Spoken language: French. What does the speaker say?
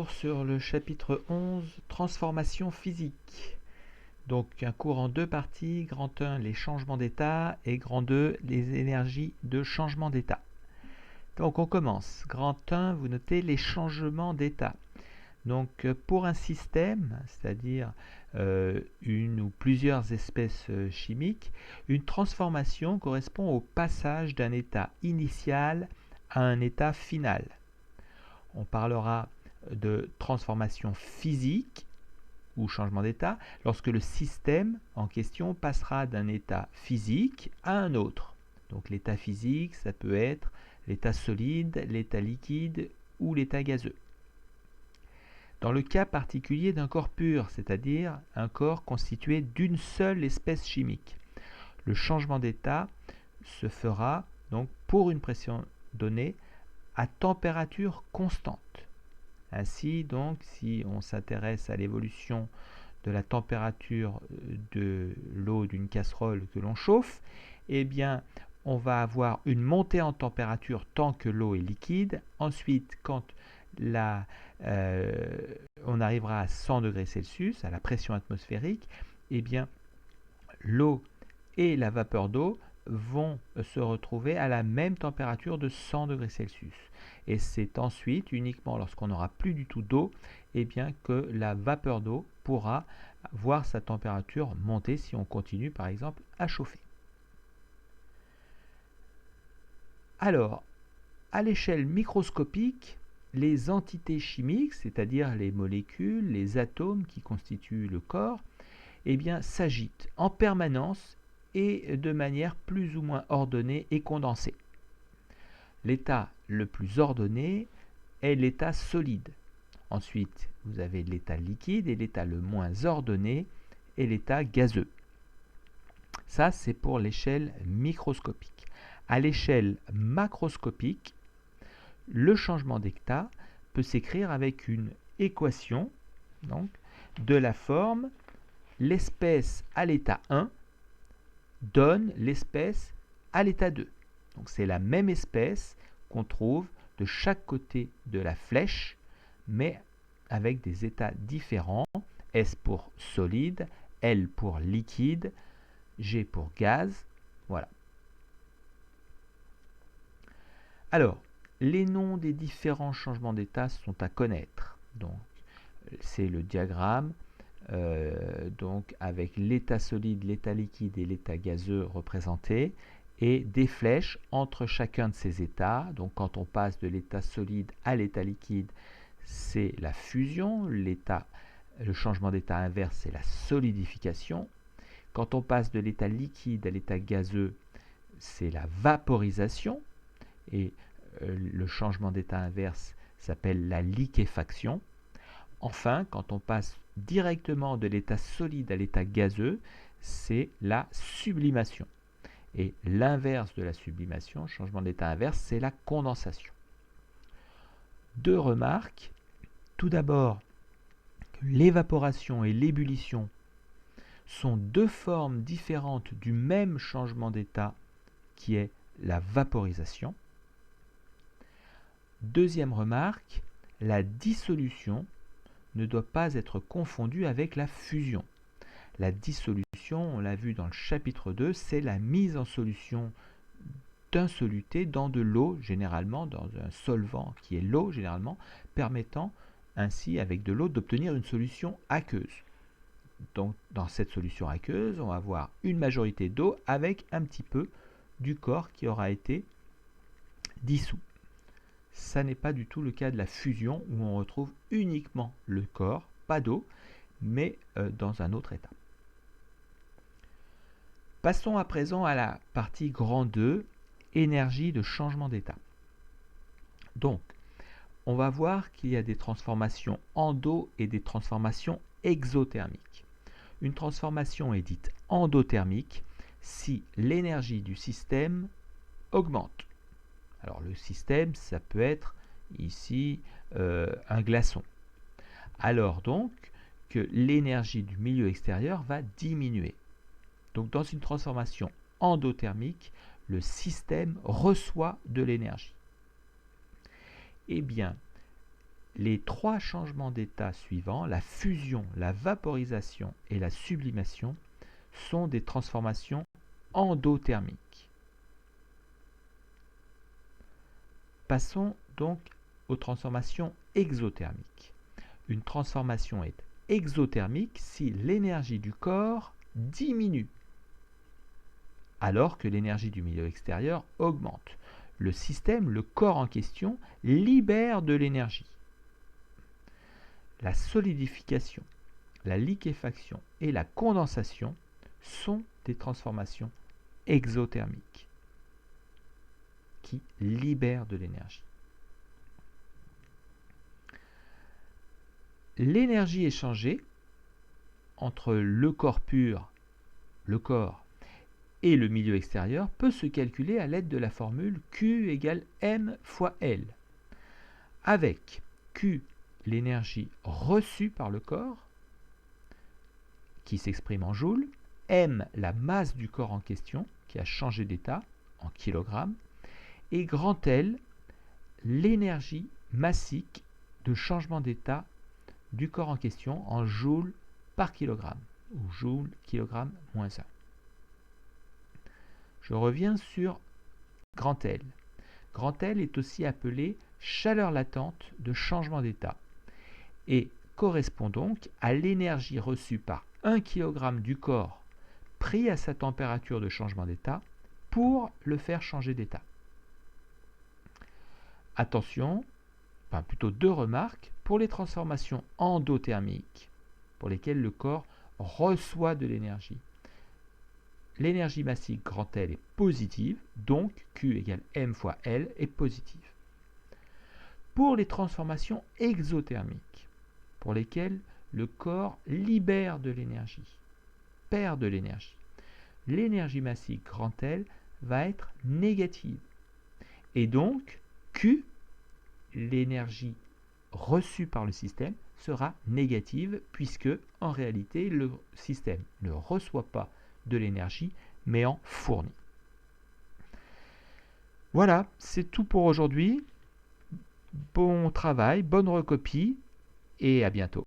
Sur le chapitre 11, transformation physique. Donc un cours en deux parties, grand 1 les changements d'état et grand 2 les énergies de changement d'état. Donc on commence. Grand 1, vous notez les changements d'état. Donc pour un système, c'est-à-dire une ou plusieurs espèces chimiques, une transformation correspond au passage d'un état initial à un état final. On parlera de transformation physique ou changement d'état lorsque le système en question passera d'un état physique à un autre. Donc l'état physique, ça peut être l'état solide, l'état liquide ou l'état gazeux. Dans le cas particulier d'un corps pur, c'est-à-dire un corps constitué d'une seule espèce chimique, le changement d'état se fera donc pour une pression donnée à température constante. Ainsi, donc, si on s'intéresse à l'évolution de la température de l'eau d'une casserole que l'on chauffe, eh bien, on va avoir une montée en température tant que l'eau est liquide. Ensuite, quand on arrivera à 100 degrés Celsius, à la pression atmosphérique, eh bien, l'eau et la vapeur d'eau vont se retrouver à la même température de 100 degrés Celsius. Et c'est ensuite, uniquement lorsqu'on n'aura plus du tout d'eau, eh bien que la vapeur d'eau pourra voir sa température monter si on continue par exemple à chauffer. Alors, à l'échelle microscopique, les entités chimiques, c'est-à-dire les molécules, les atomes qui constituent le corps, eh bien, s'agitent en permanence et de manière plus ou moins ordonnée et condensée. L'état le plus ordonné est l'état solide. Ensuite, vous avez l'état liquide et l'état le moins ordonné est l'état gazeux. Ça, c'est pour l'échelle microscopique. À l'échelle macroscopique, le changement d'état peut s'écrire avec une équation donc, de la forme l'espèce à l'état 1 donne l'espèce à l'état 2. Donc c'est la même espèce qu'on trouve de chaque côté de la flèche, mais avec des états différents. S pour solide, L pour liquide, G pour gaz. Voilà. Alors, les noms des différents changements d'état sont à connaître. Donc, c'est le diagramme. Donc avec l'état solide, l'état liquide et l'état gazeux représentés, et des flèches entre chacun de ces états. Donc quand on passe de l'état solide à l'état liquide, c'est la fusion, le changement d'état inverse, c'est la solidification. Quand on passe de l'état liquide à l'état gazeux, c'est la vaporisation, et le changement d'état inverse s'appelle la liquéfaction. Enfin, quand on passe directement de l'état solide à l'état gazeux, c'est la sublimation. Et l'inverse de la sublimation, changement d'état inverse, c'est la condensation. Deux remarques. Tout d'abord, l'évaporation et l'ébullition sont deux formes différentes du même changement d'état qui est la vaporisation. Deuxième remarque, la dissolution ne doit pas être confondue avec la fusion. La dissolution, on l'a vu dans le chapitre 2, c'est la mise en solution d'un soluté dans de l'eau, généralement dans un solvant qui est l'eau, généralement, permettant ainsi avec de l'eau d'obtenir une solution aqueuse. Donc dans cette solution aqueuse, on va avoir une majorité d'eau avec un petit peu du corps qui aura été dissous. Ça n'est pas du tout le cas de la fusion où on retrouve uniquement le corps, pas d'eau, mais dans un autre état. Passons à présent à la partie grand 2, énergie de changement d'état. Donc, on va voir qu'il y a des transformations endo et des transformations exothermiques. Une transformation est dite endothermique si l'énergie du système augmente. Alors le système, ça peut être ici un glaçon. Alors donc que l'énergie du milieu extérieur va diminuer. Donc dans une transformation endothermique, le système reçoit de l'énergie. Eh bien, Les trois changements d'état suivants, la fusion, la vaporisation et la sublimation, sont des transformations endothermiques. Passons donc aux transformations exothermiques. Une transformation est exothermique si l'énergie du corps diminue, alors que l'énergie du milieu extérieur augmente. Le système, le corps en question, libère de l'énergie. La solidification, la liquéfaction et la condensation sont des transformations exothermiques qui libèrent de l'énergie. L'énergie échangée entre le corps pur, le corps, et le milieu extérieur peut se calculer à l'aide de la formule Q égale M fois L, avec Q l'énergie reçue par le corps, qui s'exprime en joules, M la masse du corps en question, qui a changé d'état, en kilogrammes, et grand L l'énergie massique de changement d'état du corps en question en joules par kilogramme, ou joules kilogramme moins 1. Je reviens sur grand L. Grand L est aussi appelé chaleur latente de changement d'état et correspond donc à l'énergie reçue par 1 kg du corps pris à sa température de changement d'état pour le faire changer d'état. Attention, enfin plutôt deux remarques, pour les transformations endothermiques, pour lesquelles le corps reçoit de l'énergie. L'énergie massique grand L est positive, donc Q égale M fois L est positive. Pour les transformations exothermiques, pour lesquelles le corps libère de l'énergie, perd de l'énergie, l'énergie massique grand L va être négative. Et donc, Q, l'énergie reçue par le système, sera négative puisque, en réalité, le système ne reçoit pas de l'énergie, mais en fournit. Voilà, c'est tout pour aujourd'hui. Bon travail, bonne recopie et à bientôt.